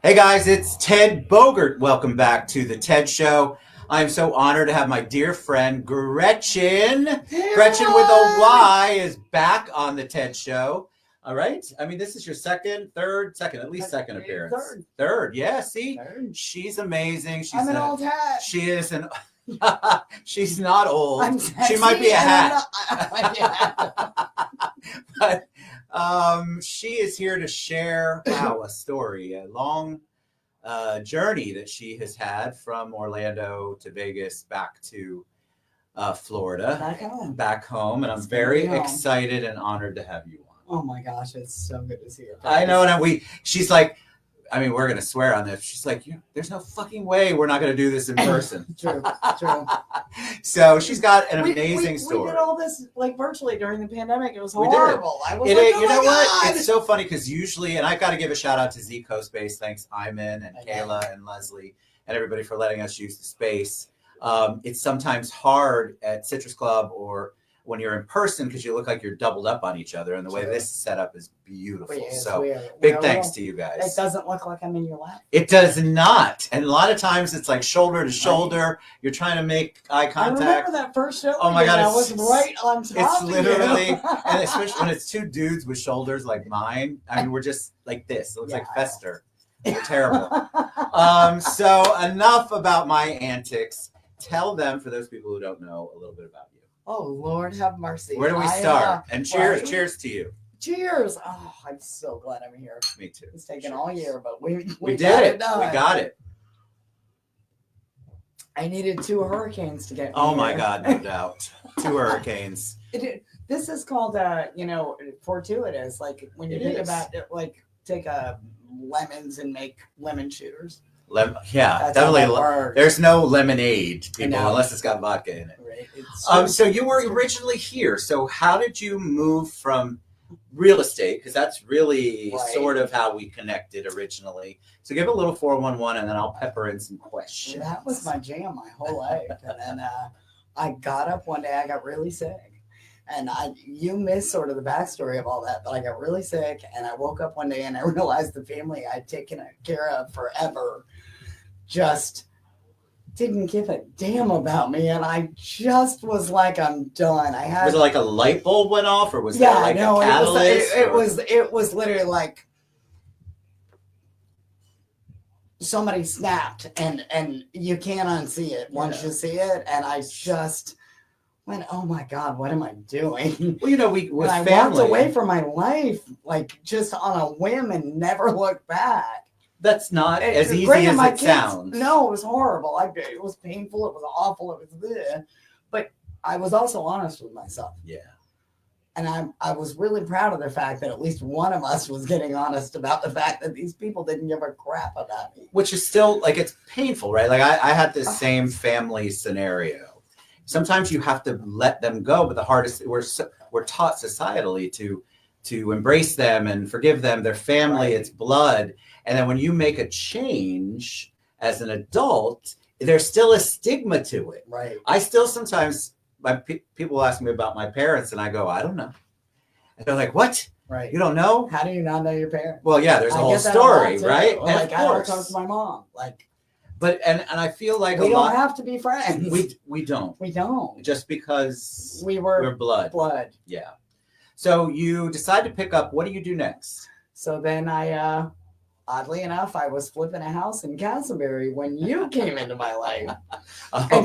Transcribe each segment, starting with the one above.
Hey guys, it's Ted Bogert. Welcome back to the Ted Show. I'm so honored to have my dear friend Gretchyn. Gretchyn with a Y is back on the Ted Show. All right. I mean, this is your second, at least second appearance. Third. Yeah. See, she's amazing. I'm an old hat. She is an. She's not old. I'm She might be a hat. But she is here to share, a story, a long journey that she has had from Orlando to Vegas back to Florida. Back home. And I'm very excited and honored to have you on. Oh my gosh, it's so good to see you. I know, and she's like, we're going to swear on this. She's like, there's no fucking way we're not going to do this in person. True. So she's got an amazing story. We did all this virtually during the pandemic. It was horrible. I was you know what? It's so funny because usually, and I've got to give a shout out to Z Coast Space. Thanks, Iman and Kayla and Leslie and everybody for letting us use the space. It's sometimes hard at Citrus Club or when you're in person because you look like you're doubled up on each other, and the way this is set up is beautiful. Big thanks to you guys. It doesn't look like I'm in your lap. It does not, and a lot of times it's like shoulder to shoulder. You're trying to make eye contact. I remember that first show. Oh my god, I was right on top. It's literally, and especially when it's two dudes with shoulders like mine. I mean, we're just like this. It looks like Fester. We're terrible. So enough about my antics. Tell them, for those people who don't know, a little bit about you. Oh, Lord have mercy. Where do we start? And cheers to you. Cheers. Oh, I'm so glad I'm here. Me too. It's taken all year, but we did it. We got it. I needed 2 hurricanes to get me Oh, my here. God, no doubt. 2 hurricanes. This is called, fortuitous. Like, when you think about it, take lemons and make lemon shooters. Yeah, definitely. There's no lemonade, people, unless it's got vodka in it. Right. So you were originally here. So how did you move from real estate? Because that's really sort of how we connected originally. So give a little 411, and then I'll pepper in some questions. That was my jam my whole life. And then I got up one day. I got really sick. And you missed sort of the backstory of all that, but I got really sick, and I woke up one day and I realized the family I'd taken care of forever just didn't give a damn about me, and I just was like, I'm done. Was it like a light bulb went off, or was there a catalyst? It was literally like somebody snapped, and you can't unsee it once you see it, and I just went, oh my God, what am I doing? Well, I walked away from my life, just on a whim and never looked back. That's not as easy as it sounds. No, it was horrible. It was painful. It was awful. It was bleh. But I was also honest with myself. Yeah. And I was really proud of the fact that at least one of us was getting honest about the fact that these people didn't give a crap about me. Which is still, it's painful, right? Like, I had this same family scenario. Sometimes you have to let them go, but the hardest, we're taught societally to embrace them and forgive them. Their family, it's blood. And then when you make a change as an adult, there's still a stigma to it. Right. I still sometimes, people ask me about my parents, and I go, I don't know. And they're like, what? Right. You don't know? How do you not know your parents? Well, yeah, there's a whole story, right? And of course. I don't talk to my mom. But I feel like we don't have to be friends. We don't. We don't. Just because we're blood. Blood. Yeah. So you decide to pick up. What do you do next? So then I, oddly enough, I was flipping a house in Castleberry when you came into my life.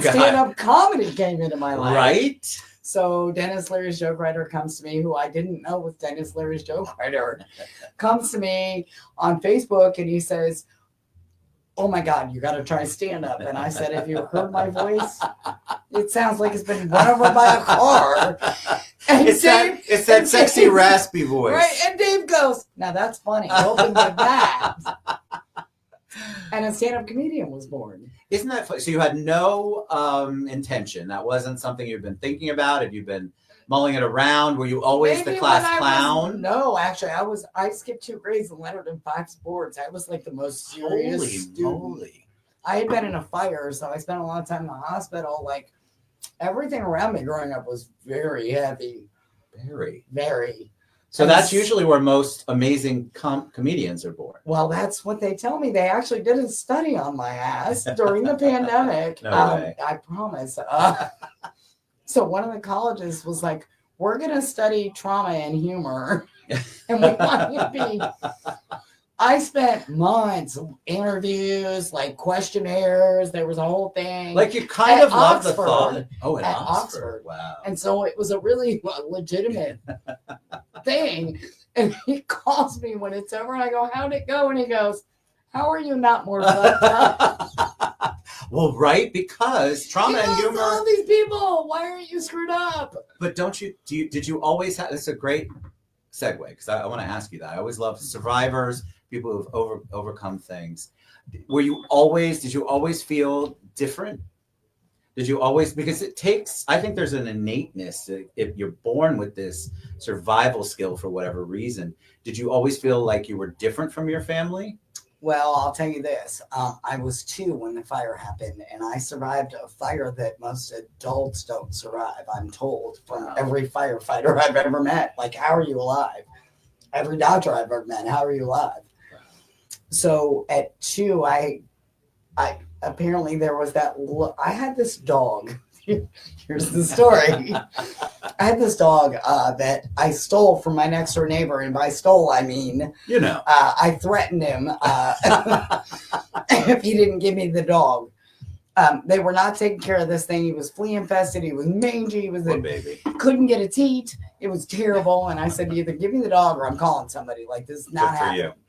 Stand-up comedy came into my life. Right. So Dennis Leary's joke writer comes to me, who I didn't know was Dennis Leary's joke writer, comes to me on Facebook, and he says, oh my God, you got to try stand-up. And I said, have you heard my voice? It sounds like it's been run over by a car. And it's that sexy, raspy voice. Right, and Dave goes, now that's funny. Open with that. And a stand-up comedian was born. Isn't that funny? So you had no intention. That wasn't something you've been thinking about? Have you been mulling it around? Were you always the class clown? No, actually, I skipped 2 grades and lettered in 5 sports. I was the most serious student. Moly. I had been in a fire, so I spent a lot of time in the hospital. Everything around me growing up was very heavy. Very. Very. So that's usually where most amazing comedians are born. Well, that's what they tell me. They actually did a study on my ass during the pandemic. No way. I promise. So one of the colleges was like, we're going to study trauma and humor. And we want you to be... I spent months, interviews, like questionnaires. There was a whole thing. Like you kind of love the thought. Oh, at Oxford. Oxford. Wow. And so it was a really legitimate thing. And he calls me when it's over. And I go, how'd it go? And he goes, how are you not more fucked up? Well, right, because trauma and humor. All these people, why aren't you screwed up? But did you always have, this is a great segue, because I want to ask you that. I always love survivors, people who've overcome things. Did you always feel different? Did you always, because I think there's an innateness, if you're born with this survival skill for whatever reason. Did you always feel like you were different from your family? Well, I'll tell you this. I was 2 when the fire happened, and I survived a fire that most adults don't survive, I'm told, from every firefighter I've ever met. Like, how are you alive? Every doctor I've ever met, how are you alive? So at 2, I apparently there was that I had this dog. Here's the story. I had this dog that I stole from my next door neighbor, and by stole I mean, I threatened him if he didn't give me the dog. They were not taking care of this thing. He was flea infested. He was mangy. He was baby. Couldn't get a teat. It was terrible. And I said, either give me the dog or I'm calling somebody. Like, this is not happening. Good for you.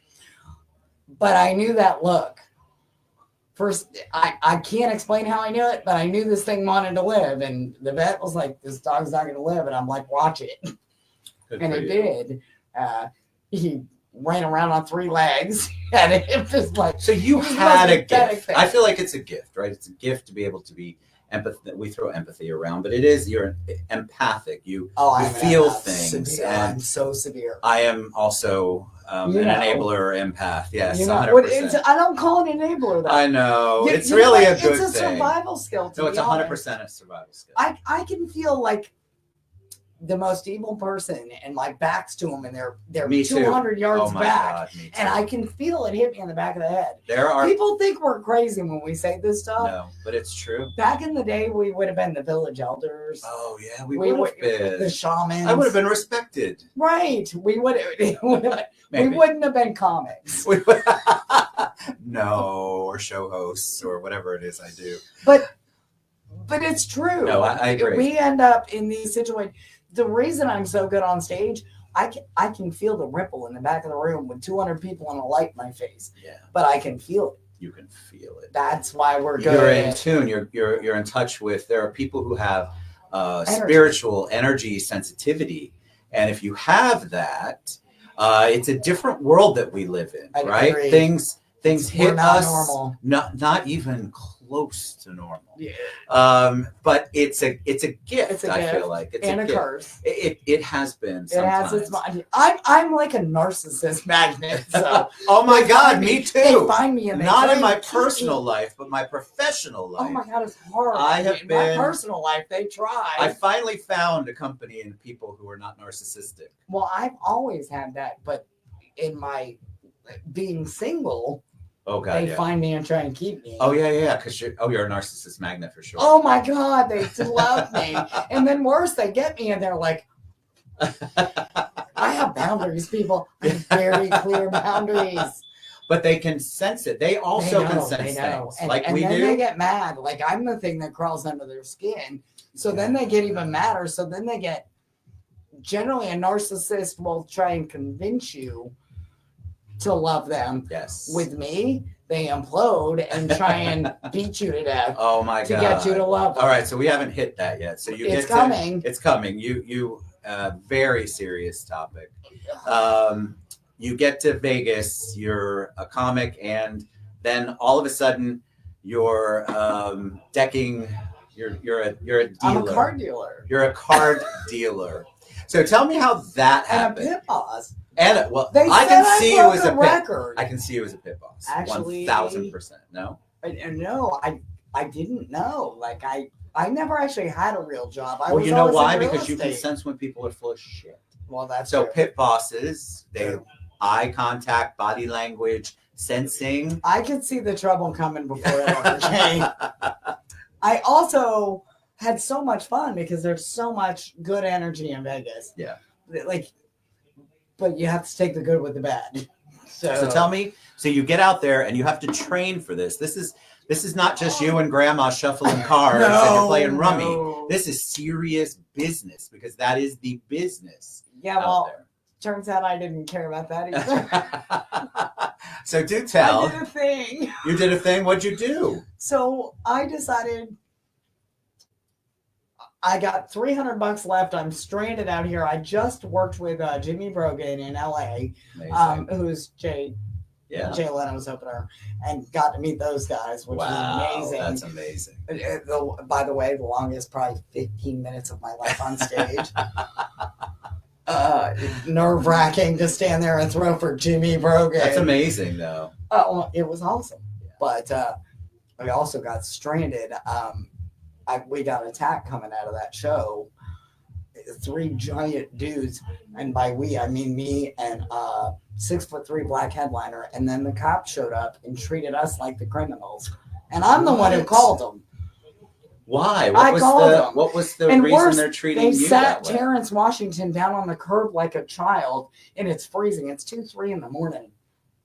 But I knew that look. First, I can't explain how I knew it, but I knew this thing wanted to live. And the vet was like, this dog's not going to live. And I'm like, watch it. And it did. He ran around on 3 legs. And it was like... So you had a gift. Thing. I feel like it's a gift, right? It's a gift to be able to be empathy. We throw empathy around, but you're empathic. You feel things. Severe. And I'm so severe. I am also... an enabler empath, yes, 100%. I don't call it enabler, though. I know. It's really a good thing. It's a survival skill, No, it's 100% a survival skill. I can feel like the most evil person and my back's to them and they're 200 yards back. God, and I can feel it hit me in the back of the head. People think we're crazy when we say this stuff. No, but it's true. Back in the day, we would have been the village elders. Oh, yeah, we would have been. The shamans. I would have been respected. Right. We wouldn't have been comics. No, or show hosts or whatever it is I do. But it's true. No, I agree. We end up in these situations. The reason I'm so good on stage, I can feel the ripple in the back of the room with 200 people and a light in my face. Yeah. But I can feel it. You can feel it. That's why we're good. You're in tune. You're in touch with. There are people who have spiritual energy sensitivity, and if you have that, it's a different world that we live in, right? Agree. Things hit us normal. Not even close to normal. Yeah. But it's a gift. I feel like it's and a curse. It has been. Sometimes. It has its. I'm like a narcissist magnet. So oh my God, me too. They find me and not in my personal life, but my professional life. Oh my God, it's hard. In my personal life, they try. I finally found a company and people who are not narcissistic. Well, I've always had that, but in my being single. Oh God, they find me and try and keep me. Oh yeah, because you're a narcissist magnet for sure. Oh my God, they love me, and then worse, they get me and they're like, "I have boundaries, people. I have very clear boundaries." But they can sense it. They also can sense things, like we do. And then they get mad. Like I'm the thing that crawls under their skin. So then they get even madder. So then they get. Generally, a narcissist will try and convince you to love them. Yes. With me, they implode and try and beat you to death. Oh my God. To get you to love them. All right, so we haven't hit that yet. So it's coming. It's coming. You very serious topic. You get to Vegas, you're a comic, and then all of a sudden you're decking. You're a dealer. I'm a card dealer. You're a card dealer. So tell me how that happened. And a pit boss. And I can see you as a record. I can see you as a pit boss. Actually, 1,000%. No, no, I didn't know. Like I never actually had a real job. Well, you know why? Because you can sense when people are full of shit. Well, that's So true. pit bosses, they eye contact, body language, sensing. I could see the trouble coming before it ever came. I also had so much fun because there's so much good energy in Vegas. Yeah. Like, but you have to take the good with the bad. So tell me, so you get out there and you have to train for this. This is not just you and grandma shuffling cards and you're playing rummy. No. This is serious business because that is the business. Yeah, out well, there. turns out I didn't care about that either. So do tell. I did a thing. You did a thing. What'd you do? So I decided I got $300 left. I'm stranded out here. I just worked with Jimmy Brogan in LA, who's Jay Leno's opener, and got to meet those guys, which was amazing. That's amazing. By the way, the longest probably 15 minutes of my life on stage. Nerve-wracking to stand there and throw for Jimmy Brogan. That's amazing, though. Oh, it was awesome. Yeah. But we also got stranded. We got attacked coming out of that show. 3 giant dudes, and by we I mean me and 6'3" black headliner. And then the cops showed up and treated us like the criminals. And I'm the one who called them. Why? What was the and reason worse, they're treating they you sat that way? Terrence Washington down on the curb like a child, and it's freezing. It's 2-3 in the morning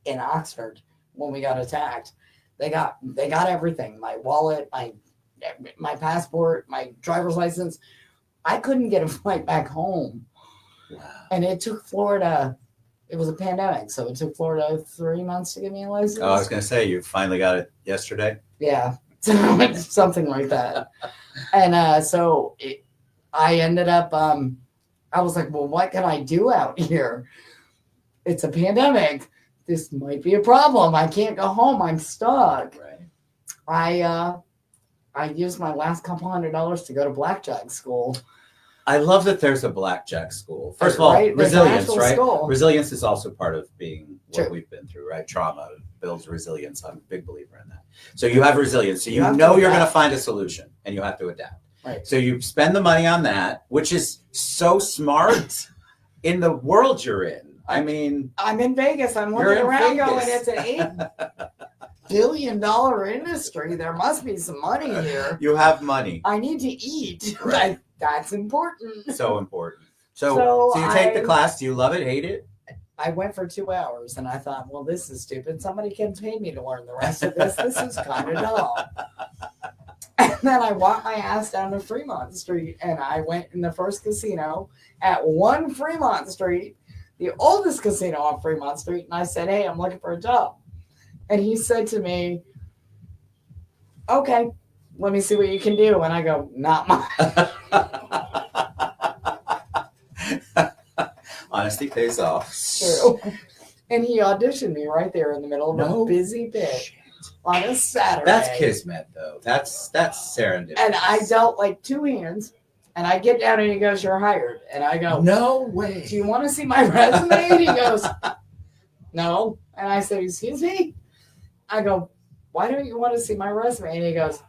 in Oxford when we got attacked. They got everything: my wallet, my passport, my driver's license. I couldn't get a flight back home. Wow. And it took Florida. It was a pandemic, so it took Florida 3 months to give me a license. Oh, I was going to say, you finally got it yesterday? Yeah. Something like that. And I ended up, I was like, well, what can I do out here? It's a pandemic. This might be a problem. I can't go home. I'm stuck. Right. I used my last couple $100 to go to blackjack school. I love that there's a blackjack school. First of all, Right? resilience, right? School. Resilience is also part of being what True. we've been through, right? Trauma builds resilience. I'm a big believer in that. So you have resilience. So you have know to you're going to adapt. find a solution and you have to adapt. Right. So you spend the money on that, which is so smart in the world you're in. I mean, I'm in Vegas. I'm You're looking in around Vegas. going, it's an $8 billion industry. There must be some money here. you have money. I need to eat. Right. That's important. So important. So you take the class. Do you love it, hate it? I went for 2 hours and I thought, well, this is stupid. Somebody can pay me to learn the rest of this. This is kind of dumb. And then I walked my ass down to Fremont Street and I went in the first casino at 1 Fremont Street, the oldest casino on Fremont Street. And I said, hey, I'm looking for a job. And he said to me, okay, let me see what you can do. And I go, not much. Honesty pays off. True. And he auditioned me right there in the middle of a busy pit on a Saturday. That's kismet, though. That's serendipity. And I dealt like 2 hands. And I get down and he goes, you're hired. And I go, no way. do you want to see my resume? And he goes, no. And I said, excuse me? I go, why don't you want to see my resume? And he goes,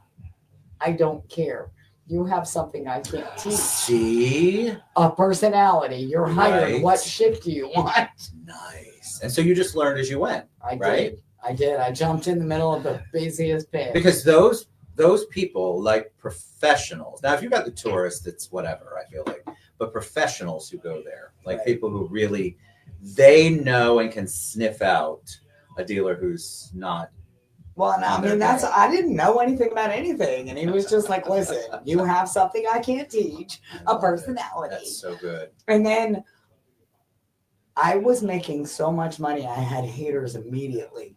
I don't care. You have something I can't teach. See? A personality. You're hired. Right. What shift do you want? Nice. And so you just learned as you went, right? I did. I jumped in the middle of the busiest pit. Because those people, like professionals. Now, if you've got the tourists, it's whatever, I feel like. But professionals who go there, like Right. people who really, they know and can sniff out a dealer who's not. Well, and I mean, I didn't know anything about anything. And he was just like, listen, you have something I can't teach, a personality. That's so good. And then I was making so much money, I had haters immediately.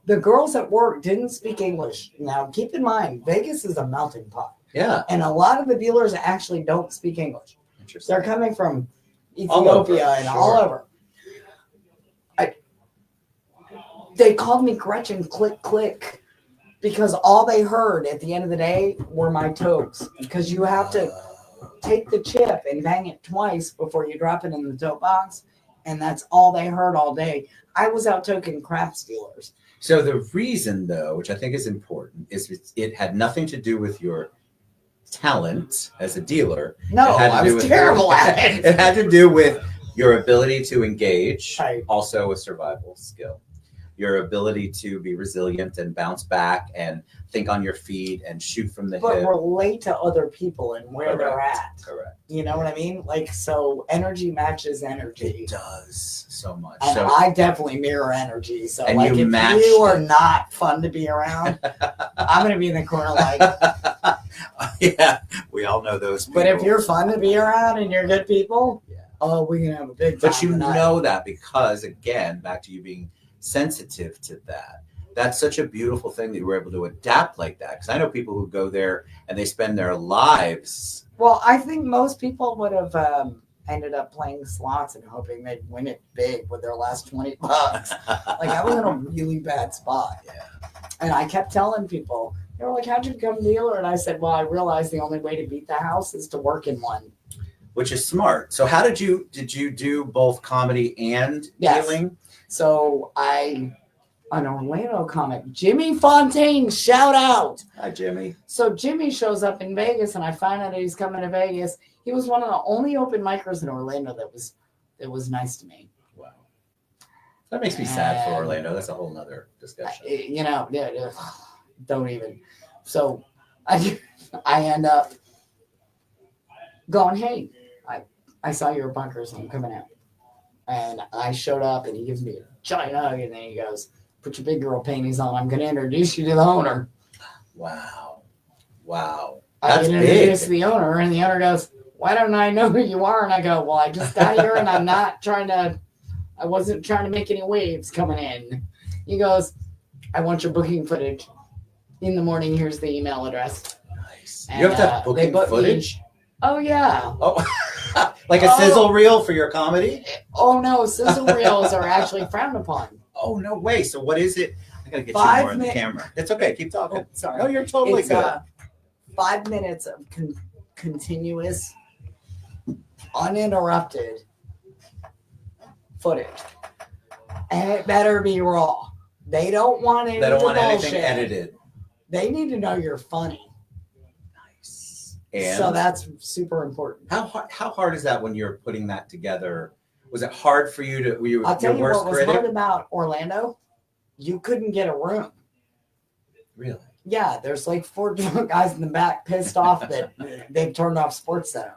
The girls at work didn't speak English. Now, keep in mind, Vegas is a melting pot. Yeah. And a lot of the dealers actually don't speak English. Interesting. They're coming from All over, Ethiopia and sure. all over. They called me Gretchyn Click Click because all they heard at the end of the day were my toes. Because you have to take the chip and bang it twice before you drop it in the tote box. And that's all they heard all day. I was out toking craft dealers. So the reason, though, which I think is important, is it had nothing to do with your talent as a dealer. No, It had to I do was with- terrible at it. It had to do with your ability to engage, Right. also a survival skill. Your ability to be resilient and bounce back and think on your feet and shoot from the But hip. relate to other people and where they're at. Correct. You know what I mean? Like, so energy matches energy. It does so much. And So I definitely mirror energy. So, And like, you if matched you are it. not fun to be around, I'm going to be in the corner like, yeah, we all know those people. but if you're fun to be around and you're good people, Yeah. oh, we're going to have a big time. But you tonight. know that because, again, back to you being sensitive to that. That's such a beautiful thing that you were able to adapt like that. Because I know people who go there and they spend their lives. Well, I think most people would have ended up playing slots and hoping they'd win it big with their last $20. Like, I was in a really bad spot. Yeah. And I kept telling people, they were like, how'd you become a dealer? And I said, well, I realized the only way to beat the house is to work in one. Which is smart. So how did you do both comedy and Yes. dealing? So an Orlando comic, Jimmy Fontaine, shout out. Hi, Jimmy. So Jimmy shows up in Vegas and I find out that he's coming to Vegas. He was one of the only open micers in Orlando that was nice to me. Wow. That makes me sad for And- Orlando. That's a whole nother discussion. Yeah, don't even. So I end up going, hey, I saw your bunkers and I'm coming out. And I showed up and he gives me a giant hug and then he goes, put your big girl panties on. I'm going to introduce you to the owner. Wow. Wow. I That's get big. introduced to the owner and the owner goes, why don't I know who you are? And I go, well, I just got here and I wasn't trying to make any waves coming in. He goes, I want your booking footage. In the morning, here's the email address. Nice. And, You have to have they booking booked me. footage? Oh, yeah. Oh, like a sizzle reel for your comedy? Oh, no. Sizzle reels are actually frowned upon. Oh, no way. So what is it? I got to get 5 you more on the minutes. camera. It's okay. Keep talking. Oh, sorry. No, you're totally It's good. 5 minutes of continuous, uninterrupted footage. And it better be raw. They don't want any They don't want anything bullshit. edited. They need to know you're funny. Nice. And So that's super important. how hard is that when you're putting that together? Was it hard for you to? Were you I'll tell your you worst what was critic? hard about Orlando. You couldn't get a room. Really? Yeah, there's like 4 drunk guys in the back pissed off that they've turned off Sports Center.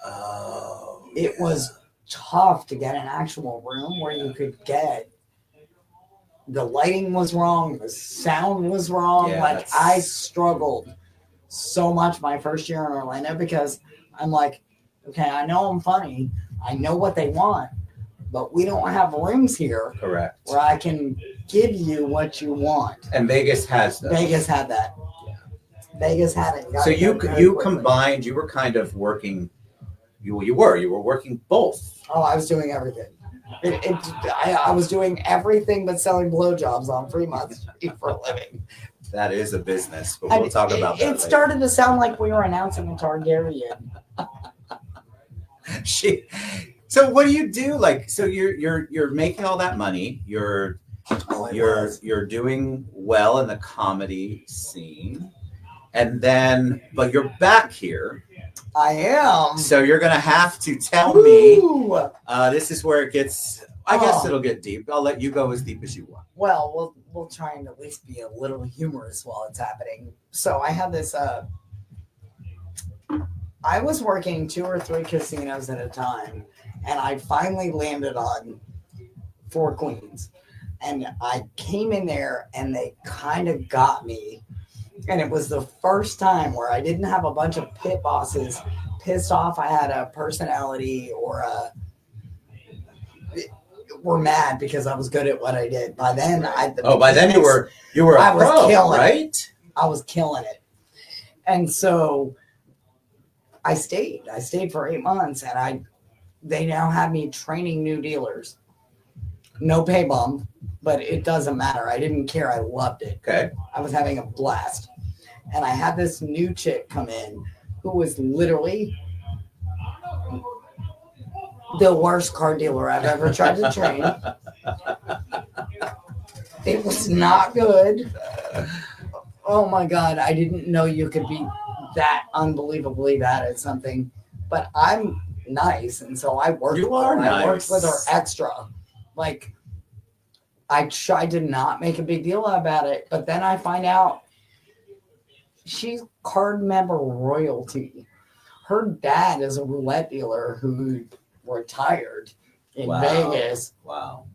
Oh. It was tough to get an actual room where you could get. The lighting was wrong. The sound was wrong. Yeah, Like, that's- I struggled so much my first year in Orlando because I'm like, okay, I know I'm funny. I know what they want, but we don't have rooms here Correct. where I can give you what you want. And Vegas has those. Vegas had that. Yeah. Vegas had it. Got So it you done very quickly. combined. You were kind of working. You were working both. Oh, I was doing everything. I was doing everything but selling blowjobs on Fremont Street for a living. That is a business, but we'll talk about that. It started to sound like we were announcing a Targaryen. So what do you do? Like, so you're making all that money. You're doing well in the comedy scene, and then but you're back here. I am. So you're gonna have to tell me. Ooh. This is where it gets. I guess Oh. it'll get deep. I'll let you go as deep as you want. Well, we'll try and at least be a little humorous while it's happening. So I had this. I was working 2 or 3 casinos at a time, and I finally landed on 4 Queens. And I came in there, and they kind of got me. And it was the first time where I didn't have a bunch of pit bosses pissed off I had a personality or were mad because I was good at what I did. By then, By then you were a I was pro, killing it. right? I was killing it. And so I stayed for 8 months, and they now have me training new dealers. No pay bump, but it doesn't matter. I didn't care. I loved it. Okay. I was having a blast. And I had this new chick come in who was literally the worst car dealer I've ever tried to train. It was not good. Oh my God. I didn't know you could be that unbelievably bad at something, but I'm nice, and so I worked. You are nice. I worked with her extra. Like, I tried to not make a big deal about it, but then I find out she's card member royalty. Her dad is a roulette dealer who retired in Vegas. Wow.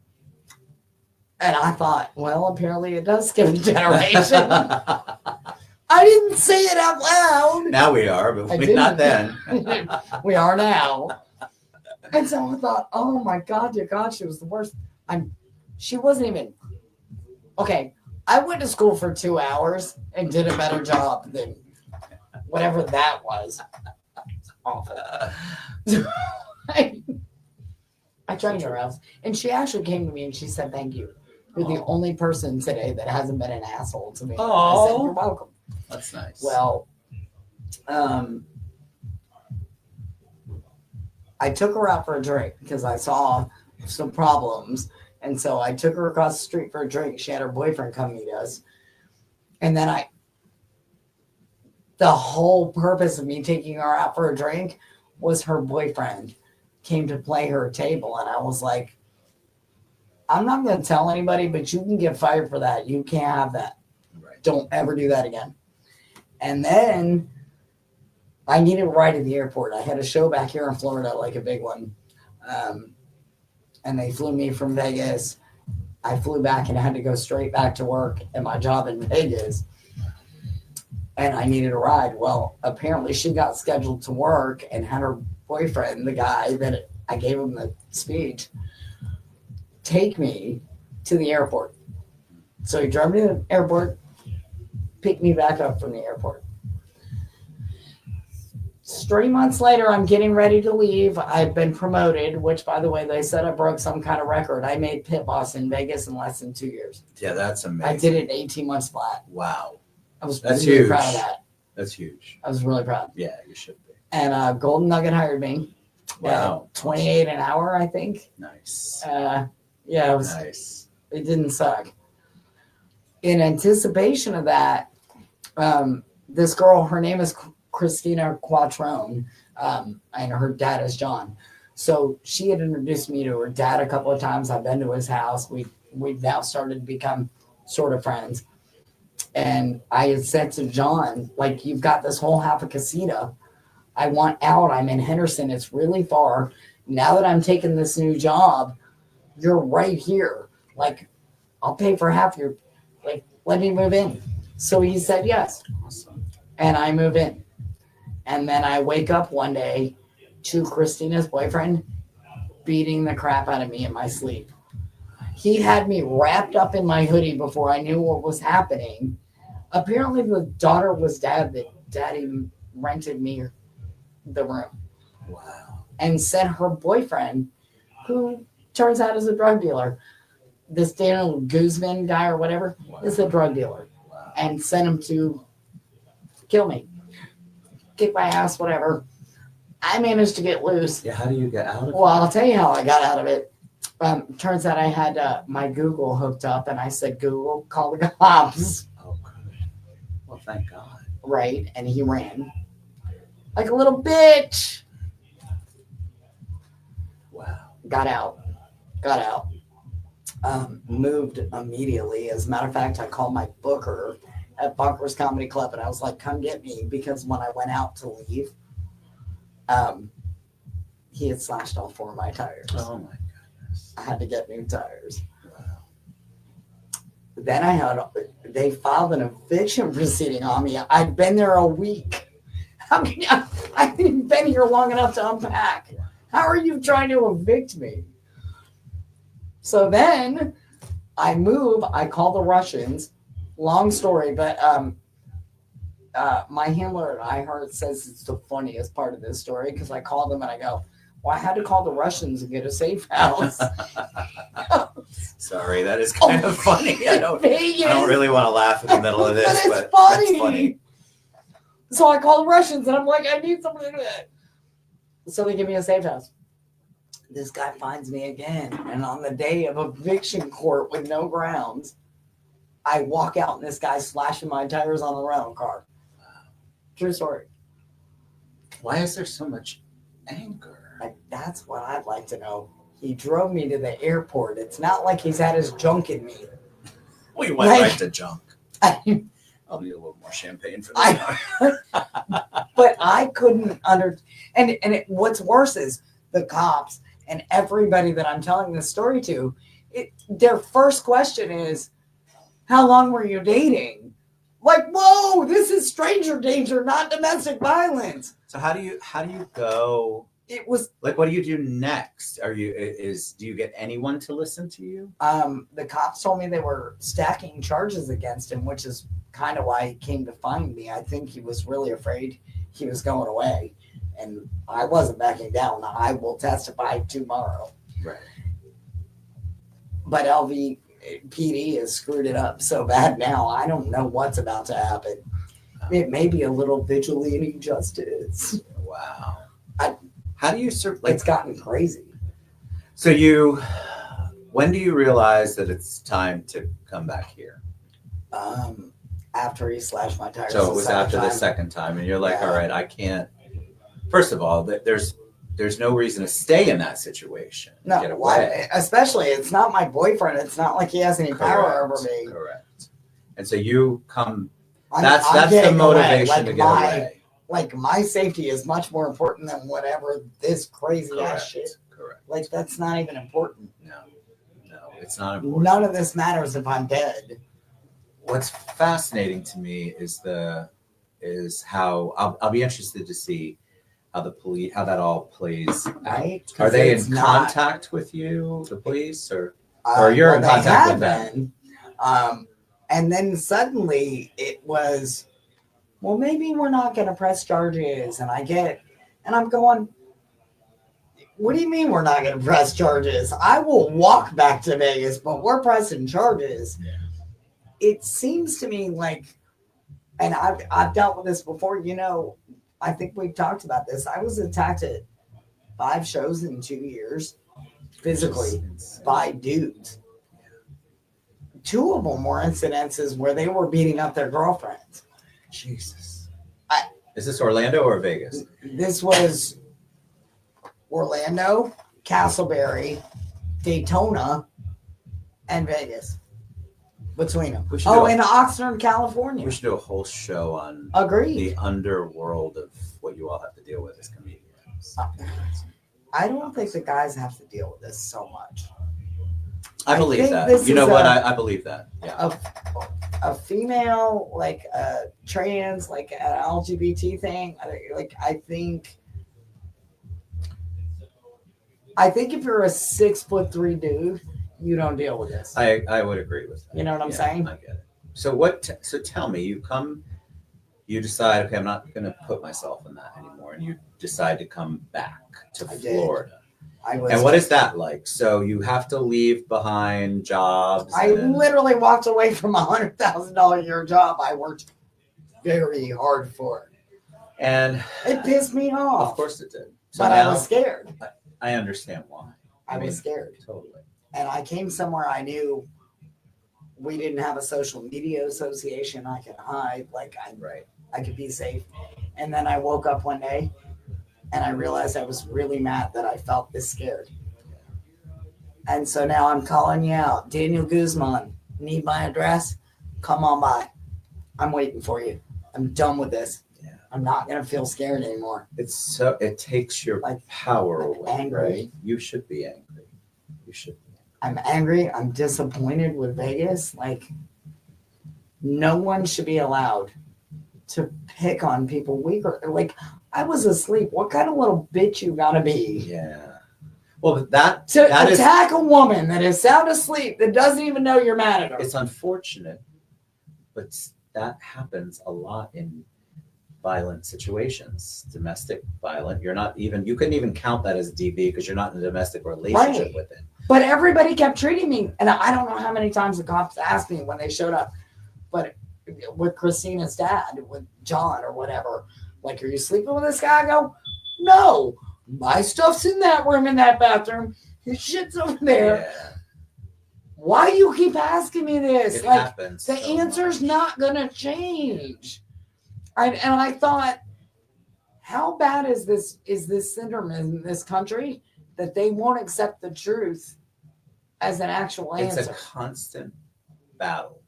And I thought, well, apparently it does skip a generation. I didn't say it out loud. Now we are, but not then. We are now. And so I thought, oh my God, dear God, she was the worst. She wasn't even, okay, I went to school for 2 hours and did a better job than whatever that was. It's awful. I tried to get her else. And she actually came to me and she said, thank you. You're the only person today that hasn't been an asshole to me. I said, you're welcome. That's nice. Well, I took her out for a drink because I saw some problems. And so I took her across the street for a drink. She had her boyfriend come meet us. And then the whole purpose of me taking her out for a drink was her boyfriend came to play her table. And I was like, I'm not going to tell anybody, but you can get fired for that. You can't have that. Right. Don't ever do that again. And then I needed a ride to the airport. I had a show back here in Florida, like a big one. And they flew me from Vegas. I flew back and I had to go straight back to work at my job in Vegas. And I needed a ride. Well, apparently she got scheduled to work and had her boyfriend, the guy that I gave him the speech, take me to the airport. So he drove me to the airport, picked me back up from the airport. 3 months later, I'm getting ready to leave. I've been promoted, which, by the way, they said I broke some kind of record. I made pit boss in Vegas in less than 2 years. Yeah, that's amazing. I did it in 18 months flat. Wow. I was That's really huge. proud of that. That's huge. I was really proud. Yeah, you should be. And Golden Nugget hired me. Wow. 28 an hour, I think. Nice. Yeah, it was. Nice. It didn't suck. In anticipation of that, this girl, her name is Christina Quattrone, and her dad is John. So she had introduced me to her dad a couple of times. I've been to his house. We've now started to become sort of friends. And I had said to John, like, you've got this whole half a casita. I want out. I'm in Henderson. It's really far. Now that I'm taking this new job, you're right here. Like, I'll pay for half your, like, let me move in. So he said yes. Awesome. And I move in. And then I wake up one day to Christina's boyfriend beating the crap out of me in my sleep. He had me wrapped up in my hoodie before I knew what was happening. Apparently the daughter was daddy rented me the room. Wow. And sent her boyfriend, who turns out is a drug dealer. This Daniel Guzman guy or whatever is a drug dealer. Wow. And sent him to kill me. Kick my ass, whatever. I managed to get loose. Yeah, how do you get out of it? Well, I'll tell you how I got out of it. Turns out I had my Google hooked up, and I said, Google, call the cops. Oh, good. Well, thank God. Right, and he ran. Like a little bitch. Wow. Got out. Moved immediately. As a matter of fact, I called my booker at Bunker's Comedy Club, and I was like, come get me, because when I went out to leave, he had slashed all 4 of my tires. Oh, my goodness. I had to get new tires. Wow. Then they filed an eviction proceeding on me. I'd been there a week. I mean, I hadn't been here long enough to unpack. How are you trying to evict me? So then I move. I call the Russians. Long story, but my handler at iHeart says it's the funniest part of this story, because I called them and I go, well, I had to call the Russians and get a safe house. Sorry, that is kind of funny. I don't really want to laugh in the middle of this, but funny. That's funny. So I call the Russians and I'm like, I need somebody to do that. So they give me a safe house. This guy finds me again. And on the day of eviction court with no grounds, I walk out and this guy's slashing my tires on the rental car. True story. Why is there so much anger? Like, that's what I'd like to know. He drove me to the airport. It's not like he's had his junk in me. We went Like- right to junk. I'll need a little more champagne for this. But I couldn't what's worse is the cops and everybody that I'm telling this story to, their first question is, how long were you dating? Like, whoa, this is stranger danger, not domestic violence. So how do you go? It was Like, what do you do next? Do you get anyone to listen to you? the cops told me they were stacking charges against him, which is kind of why he came to find me. I think he was really afraid he was going away, and I wasn't backing down. I will testify tomorrow. Right. But LVPD has screwed it up so bad now. I don't know what's about to happen. It may be a little vigilante justice. Wow. How do you It's gotten crazy. So when do you realize that it's time to come back here? After he slashed my tires. So it was after the second time, and you're like, all right, I can't. First of all, there's no reason to stay in that situation. No, Get away. why? Especially, it's not my boyfriend. It's not like he has any power over me. Correct. And so you come. I'm That's the getting motivation away. to get away. Like, my safety is much more important than whatever this crazy ass shit. Correct. Like, that's not even important. No, it's not important. None of this matters if I'm dead. What's fascinating to me is how I'll be interested to see how that all plays out. Right? Are they in It's not- contact with you, the police, or you're in they contact have with them? been. And then suddenly it was, well, maybe we're not going to press charges. And I'm going, what do you mean we're not going to press charges? I will walk back to Vegas, but we're pressing charges. Yeah. It seems to me like, and I've dealt with this before, I think we've talked about this. I was attacked at 5 shows in 2 years, physically, by dudes. 2 of them were incidences where they were beating up their girlfriends. Jesus. Is this Orlando or Vegas? This was Orlando, Castleberry, Daytona, and Vegas. Between them. And Oxnard, California. We should do a whole show on Agreed. the underworld of what you all have to deal with as comedians. I don't think the guys have to deal with this so much. I believe think that. this You know is what? I believe that. Yeah. A female, like a trans, like an LGBT thing. I think if you're a 6'3" dude, you don't deal with this. I would agree with that. You know what I'm saying? I get it. So so tell me, you decide, okay, I'm not going to put myself in that anymore, and you decide to come back to Florida. And what is that like? So you have to leave behind jobs. I literally walked away from a $100,000 a year job I worked very hard for. And it pissed me off. Of course it did. So but I was scared. I understand why. I was scared. Totally. And I came somewhere I knew we didn't have a social media association I could hide. I could be safe. And then I woke up one day and I realized I was really mad that I felt this scared. And so now I'm calling you out. Daniel Guzman, need my address? Come on by. I'm waiting for you. I'm done with this. Yeah. I'm not going to feel scared anymore. It takes your power away. Angry. Right? You should be angry. You should be. I'm angry. I'm disappointed with Vegas. No one should be allowed to pick on people weaker. I was asleep. What kind of little bitch you gotta be? Yeah. Well, that attack a woman that is sound asleep that doesn't even know you're mad at her. It's unfortunate, but that happens a lot in violent situations, domestic violent. You couldn't even count that as DV because you're not in a domestic relationship with it. But everybody kept treating me, and I don't know how many times the cops asked me when they showed up, but with Christina's dad, with John or whatever, are you sleeping with this guy? I go, no, my stuff's in that room, in that bathroom. His shit's over there. Yeah. Why do you keep asking me this? It happens. The answer's not going to change. And I thought, how bad is this syndrome in this country that they won't accept the truth as an actual answer? It's a constant battle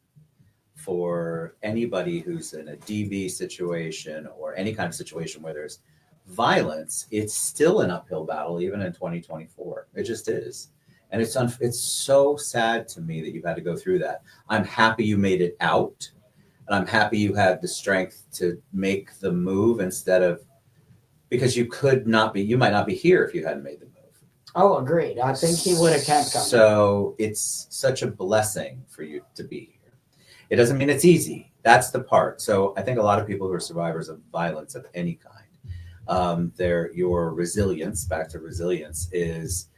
for anybody who's in a DV situation or any kind of situation where there's violence. It's still an uphill battle, even in 2024. It just is. And it's so sad to me that you've had to go through that. I'm happy you made it out. And I'm happy you had the strength to make the move instead of, because you might not be here if you hadn't made the move. Oh, agreed. I think he would have kept coming. So it's such a blessing for you to be here. It doesn't mean it's easy. That's the part. So I think a lot of people who are survivors of violence of any kind, your resilience, back to resilience, is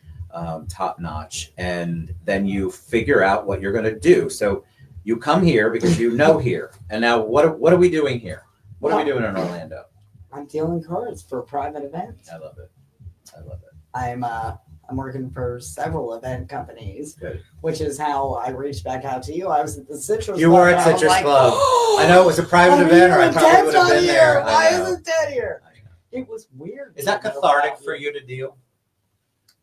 top notch. And then you figure out what you're going to do. So you come here because you know here. And now what are we doing here? What are we doing in Orlando? I'm dealing cards for private events. I love it. I'm working for several event companies. Good. Which is how I reached back out to you. I was at the Citrus You Club. were at Citrus Club. I know it was a private event, or I probably would have been there. Why isn't Ted here? It was weird. Is that cathartic for you to deal?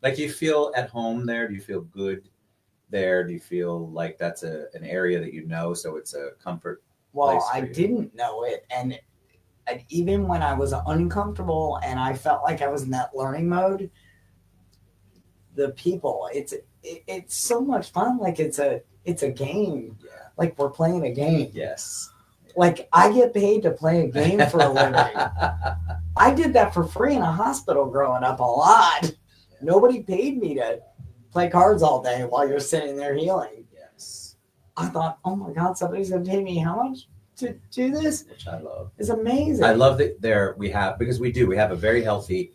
Like, do you feel at home there? Do you feel good there? Do you feel like that's an area that you know, so it's a comfort? Well, I didn't know it, and even when I was uncomfortable and I felt like I was in that learning mode, the people, it's so much fun. Like it's a game. Yeah. Like we're playing a game. Yes. Like I get paid to play a game for a living. I did that for free in a hospital growing up a lot. Yeah. Nobody paid me to play cards all day while you're sitting there healing. Yes. I thought, oh my God, somebody's going to pay me how much to do this? Which I love. It's amazing. I love that we have a very healthy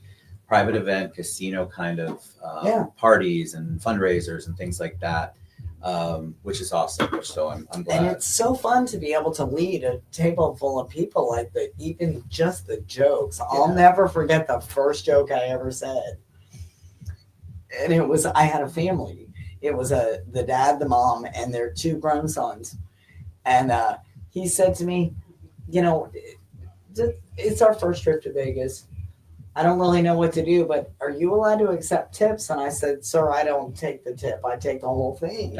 private event, casino kind of parties and fundraisers and things like that, which is awesome. So I'm glad. And it's so fun to be able to lead a table full of people like that, even just the jokes. Yeah. I'll never forget the first joke I ever said. And I had a family. It was the dad, the mom, and their two grown sons. And he said to me, it's our first trip to Vegas. I don't really know what to do, but are you allowed to accept tips? And I said, sir, I don't take the tip. I take the whole thing.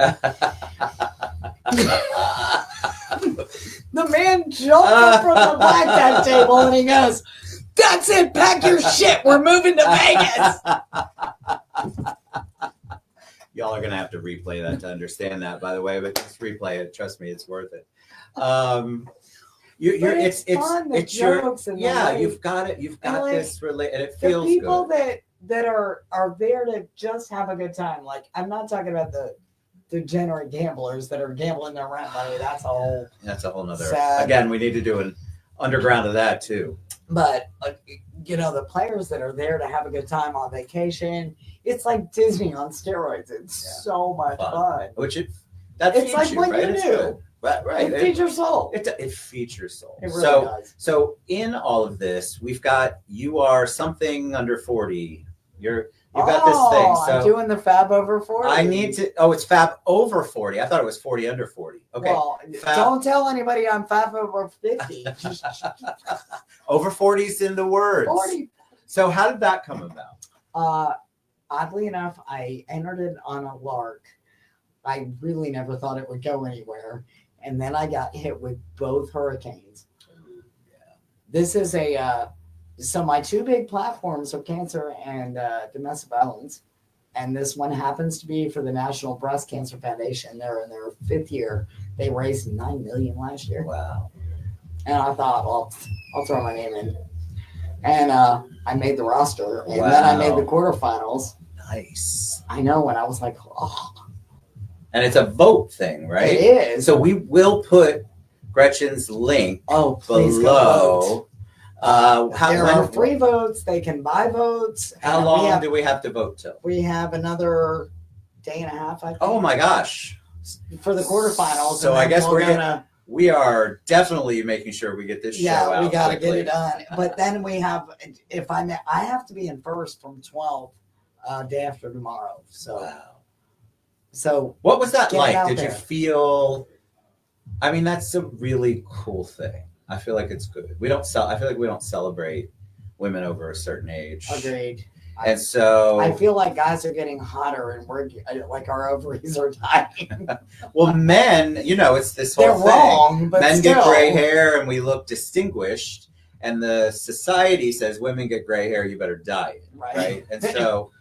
The man jumped up from the blackjack table and he goes, that's it. Pack your shit. We're moving to Vegas. Y'all are going to have to replay that to understand that, by the way, but just replay it. Trust me, it's worth it. You've got it. You've got this relate, and it feels good. The people that are there to just have a good time. Like, I'm not talking about the degenerate gamblers that are gambling their rent money. That's a whole nother. Sad. Again, we need to do an underground of that too. But the players that are there to have a good time on vacation, it's like Disney on steroids. It's so much fun. It's like what right? You do. Right. It feeds your soul. It feeds your soul. It really does. So in all of this, you are something under 40. You got this thing. So I'm doing the Fab Over 40. It's Fab Over 40. I thought it was 40 under 40. Okay. Well, don't tell anybody I'm Fab Over 50. Over 40's in the words. 40. So how did that come about? Oddly enough, I entered it on a lark. I really never thought it would go anywhere. And then I got hit with both hurricanes. Yeah. This is so my two big platforms are cancer and domestic violence. And this one happens to be for the National Breast Cancer Foundation. They're in their 5th year. They raised $9 million last year. Wow. And I thought, well, I'll throw my name in. And I made the roster. And then I made the quarterfinals. Nice. I know. And I was like, oh. And it's a vote thing, right? It is. So we will put Gretchen's link below. There are free votes. They can buy votes. How long do we have to vote till? We have another day and a half, I think. Oh my gosh. For the quarterfinals. So I guess we are definitely making sure we get this show out. Yeah, we got to get it done. But then we have, I have to be in first from 12 day after tomorrow. So. Wow. So what was that like? Did you feel, that's a really cool thing. I feel like it's good. I feel like we don't celebrate women over a certain age. Agreed. And so I feel like guys are getting hotter and we're like our ovaries are dying. well, men, it's this whole They're thing. wrong, but men still. get gray hair and we look distinguished, and the society says women get gray hair, you better dye it, right? And so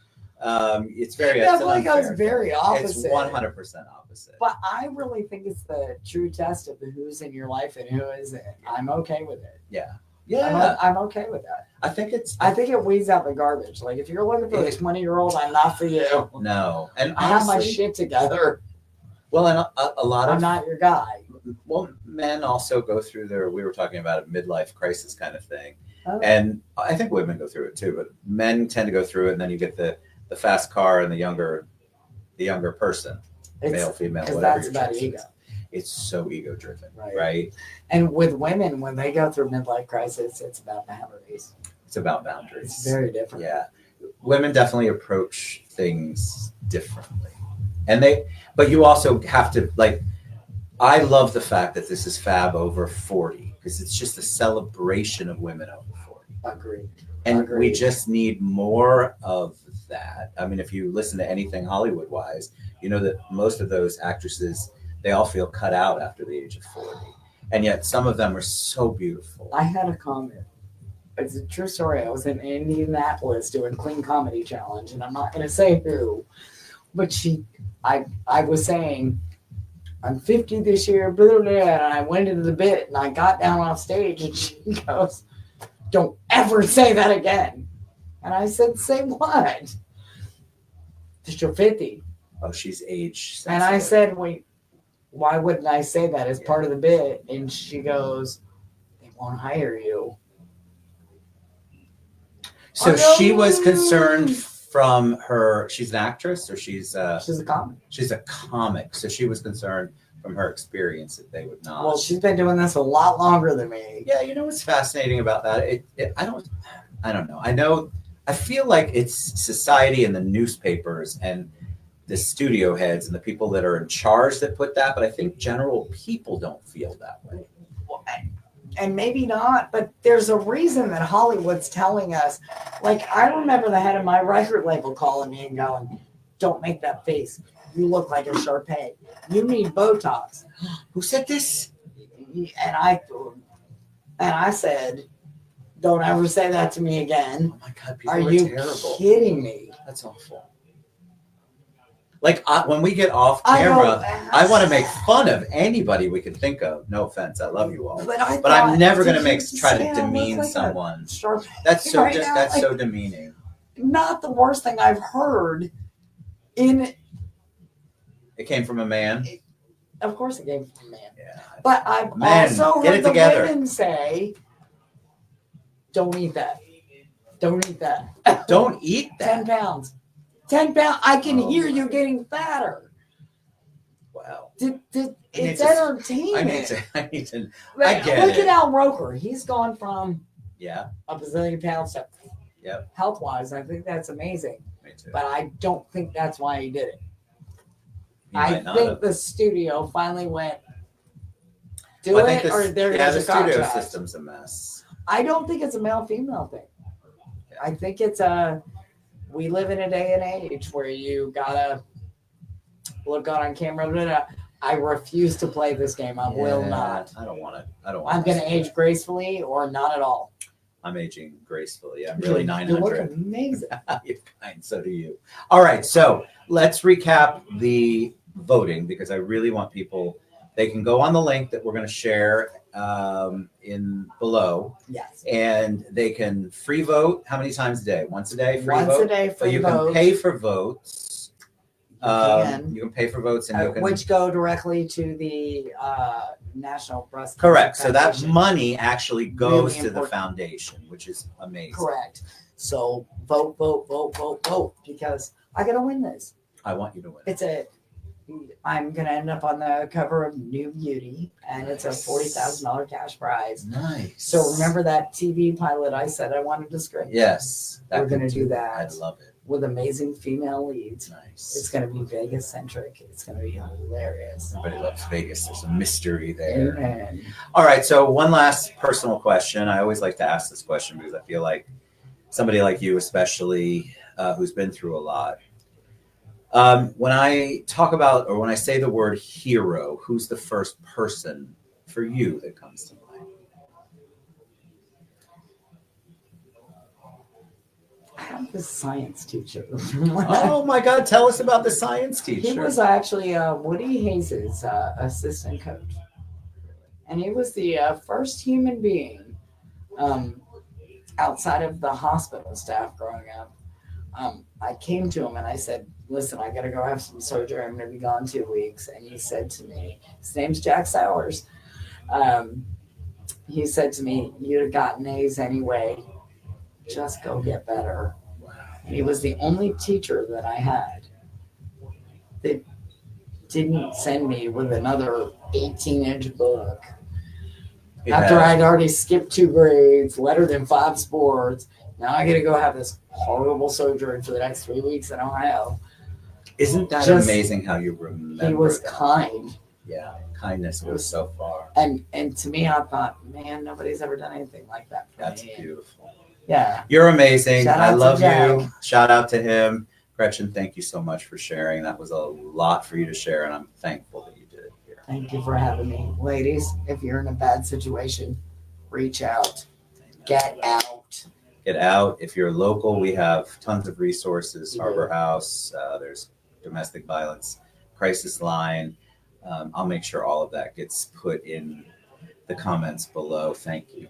it's very definitely unfair. goes very opposite. It's 100% opposite. But I really think it's the true test of who's in your life and who isn't. I'm okay with it. Yeah. I'm okay with that. I think it weeds out the garbage. Like if you're looking for a 20-year-old, I'm not for you. No, and I have my shit together. Well, and a lot I'm of not your guy. Well, men also go through we were talking about a midlife crisis kind of thing, Oh. and I think women go through it too. But men tend to go through it, and then you get the fast car and the younger person, male, female, because whatever. that's about ego. It's so ego driven, Right. right? And with women, when they go through midlife crisis, it's about boundaries. It's about boundaries. It's very different. Yeah, women definitely approach things differently, but you also have to I love the fact that this is Fab Over 40 because it's just a celebration of women over 40. Agreed. And we just need more of that. I mean, if you listen to anything Hollywood-wise, you know that most of those actresses, they all feel cut out after the age of 40. And yet some of them are so beautiful. I had a comment. It's a true story. I was in Indianapolis doing Clean Comedy Challenge, and I'm not going to say who, but I was saying, I'm 50 this year, blah, blah, blah, and I went into the bit, and I got down off stage, and she goes, don't ever say that again. And I said, say what? That you're 50. Oh, she's age sensitive. And I said, wait, why wouldn't I say that as part of the bit? And she goes, they won't hire you. So she was concerned from her, she's an actress or she's a comic. She's a comic. So she was concerned from her experience that they would not. Well, she's been doing this a lot longer than me. Yeah, you know what's fascinating about that? I don't know. I feel like it's society and the newspapers and the studio heads and the people that are in charge that put that, but I think general people don't feel that way. And maybe not, but there's a reason that Hollywood's telling us. Like, I remember the head of my record label calling me and going, don't make that face. You look like a Sharpay. You need Botox. Who said this? And I said, don't ever say that to me again. Oh my God, people are you terrible. Kidding me? That's awful. Like when we get off camera, I want to make fun of anybody we can think of. No offense, I love you all, but I'm never going to try to demean someone. That's so so demeaning. Not the worst thing I've heard. It came from a man. Of course, it came from a man. Yeah, but I've also heard the women say, "Don't eat that. Don't eat that. Don't eat that. 10 pounds." 10 pounds. I can hear you getting fatter. Wow. It's entertaining. I need to. Look at Al Roker. He's gone from a bazillion pounds to health wise. I think that's amazing. Me too. But I don't think that's why he did it. I think the studio finally went, or they're the studio system's a mess. I don't think it's a male-female thing. Yeah. I think it's we live in a day and age where you gotta look good on camera. I refuse to play this game. I will not. I don't want it. I'm going to age gracefully or not at all. I'm aging gracefully. I'm really 900. You look amazing. You're kind. So do you. All right. So let's recap the voting because I really want people. They can go on the link that we're going to share in below. Yes. And they can free vote. How many times a day? Once a day? Once a day free vote. So you can pay for votes. You can pay for votes, and which go directly to the National Breast Cancer Correct. So that Foundation. money actually goes Really to the foundation, which is amazing. Correct. So vote, because I got to win this. I want you to win. I'm going to end up on the cover of New Beauty, and it's a $40,000 cash prize. Nice. So remember that TV pilot I said I wanted to script? Yes. We're going to do that. I love it. with amazing female leads. Nice. It's going to be Vegas centric. It's going to be hilarious. Everybody loves Vegas. There's a mystery there. Amen. All right. So one last personal question. I always like to ask this question because I feel like somebody like you, especially who's been through a lot. When I talk about, or when I say the word hero, who's the first person for you that comes to mind? I have this science teacher. Oh my God. Tell us about the science teacher. He was actually Woody Hayes' assistant coach. And he was the first human being outside of the hospital staff growing up. I came to him and I said, listen, I got to go have some surgery. I'm going to be gone 2 weeks. And he said to me, his name's Jack Sowers. He said to me, you'd have gotten A's anyway. Just go get better. And he was the only teacher that I had that didn't send me with another 18-inch book. Yeah. After I'd already skipped 2 grades, lettered in 5 sports, now I got to go have this horrible surgery for the next 3 weeks in Ohio. Isn't that amazing how you remember? He was that? kind. Yeah, kindness goes so far. And to me, I thought, man, nobody's ever done anything like that for That's me. beautiful. Yeah. You're amazing. Shout I out to love Jack. you. Shout out to him. Gretchen, thank you so much for sharing. That was a lot for you to share, and I'm thankful that you did it here. Thank you for having me. Ladies, if you're in a bad situation, reach out. Get out. Get out. If you're local, we have tons of resources. Harbor House, there's domestic violence crisis line. I'll make sure all of that gets put in the comments below. Thank you.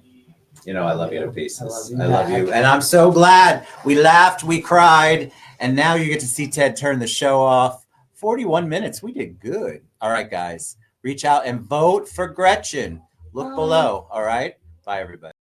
You know, I love you to pieces. I love you. And I'm so glad we laughed, we cried, and now you get to see Ted turn the show off. 41 minutes. We did good. All right, guys. Reach out and vote for Gretchen. Look below. All right. Bye, everybody.